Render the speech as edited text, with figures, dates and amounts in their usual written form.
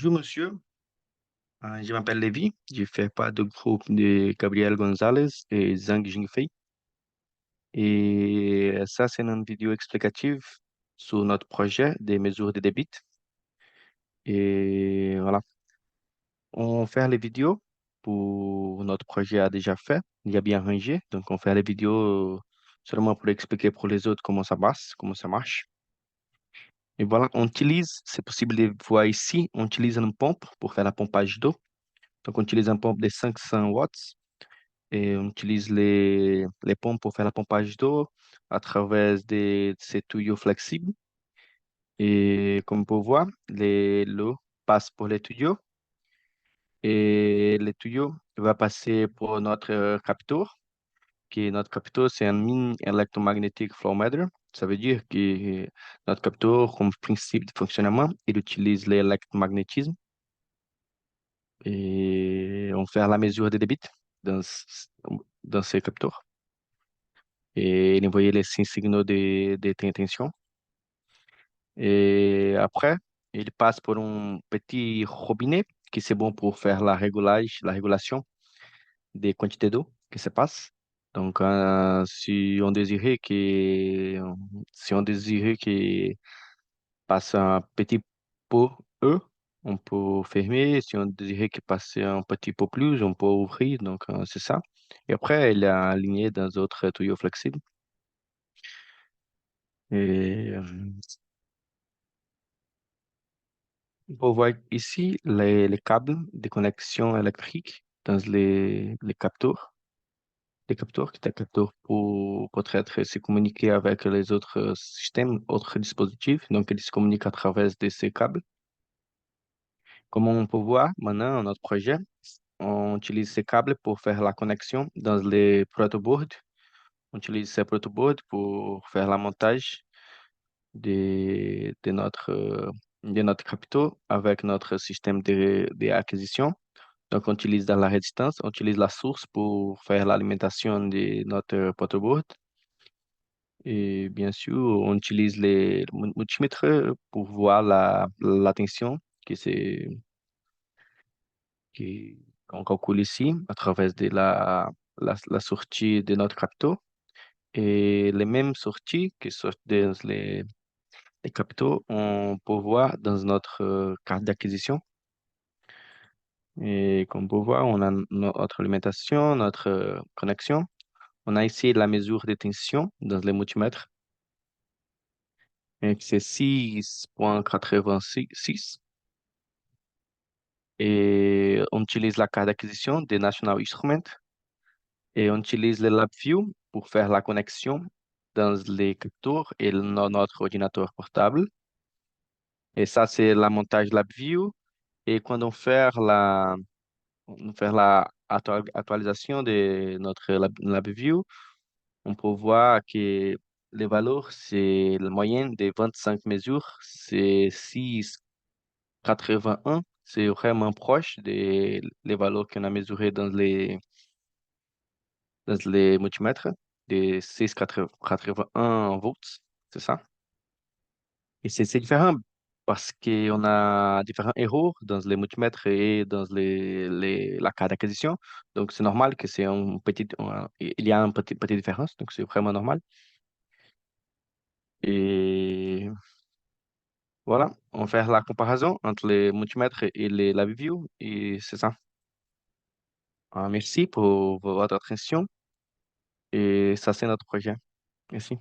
Bonjour monsieur. Je m'appelle Lévi, je fais part du groupe de Gabriel Gonzalez et Zhang Jingfei. Et ça, c'est une vidéo explicative sur notre projet des mesures de débit. Et voilà, on fait les vidéos pour notre projet a déjà fait, il y a bien rangé. Donc, on fait les vidéos seulement pour expliquer pour les autres comment ça passe, comment ça marche. Et voilà, on utilise, c'est possible de voir ici, on utilise une pompe pour faire la pompage d'eau. Donc, on utilise une pompe de 500 watts. Et on utilise les pompes pour faire la pompage d'eau à travers ces tuyaux flexibles. Et comme on peut voir, l'eau passe pour les tuyaux et les tuyaux va passer pour notre capteur, qui notre capteur, c'est un mini electromagnetic flow meter. Ça veut dire que notre capteur, comme principe de fonctionnement, il utilise l'électromagnétisme et on fait la mesure des débits dans, dans ces capteurs. Et il envoyait les signaux de intention. Et après, il passe pour un petit robinet qui c'est bon pour faire la régulation des quantités d'eau qui se passe. Donc, si on désirait que passe un petit pot E, on peut fermer. Si on désirait qu'il passe un petit peu plus, on peut ouvrir. Donc, c'est ça. Et après, il est aligné dans d'autres tuyaux flexibles. Et on peut voir ici les câbles de connexion électrique dans les capteurs. Les capteurs, qui est un capteur pour peut-être se communiquer avec les autres systèmes, autres dispositifs. Donc, ils se communiquent à travers de ces câbles. Comme on peut voir maintenant dans notre projet, on utilise ces câbles pour faire la connexion dans les protoboards. On utilise ces protoboards pour faire la montage de notre capteur avec notre système de acquisition. Donc, on utilise dans la résistance, on utilise la source pour faire l'alimentation de notre protoboard. Et bien sûr, on utilise les multimètres pour voir la tension qui c'est, qu'on calcule ici à travers de la sortie de notre capteur. Et les mêmes sorties qui sortent les capteurs, on peut voir dans notre carte d'acquisition. Et comme vous voyez, on a notre alimentation, notre connexion. On a ici la mesure de tension dans les multimètres. Et c'est 6,86. Et on utilise la carte d'acquisition de National Instrument. Et on utilise le LabVIEW pour faire la connexion dans les capteurs et notre ordinateur portable. Et ça, c'est la montage LabVIEW. Et quand on fait la actualisation de notre LabVIEW, on peut voir que les valeurs, c'est la moyenne des 25 mesures, c'est 6,81. C'est vraiment proche des les valeurs qu'on a mesurées dans les multimètres, des 6,81 volts, c'est ça. Et c'est différent parce qu'on a différents erreurs dans les multimètres et dans la carte d'acquisition. Donc, c'est normal que c'est il y a une petite différence, donc c'est vraiment normal. Et voilà, on fait la comparaison entre les multimètres et la view et c'est ça. Merci pour votre attention et ça, c'est notre projet. Merci.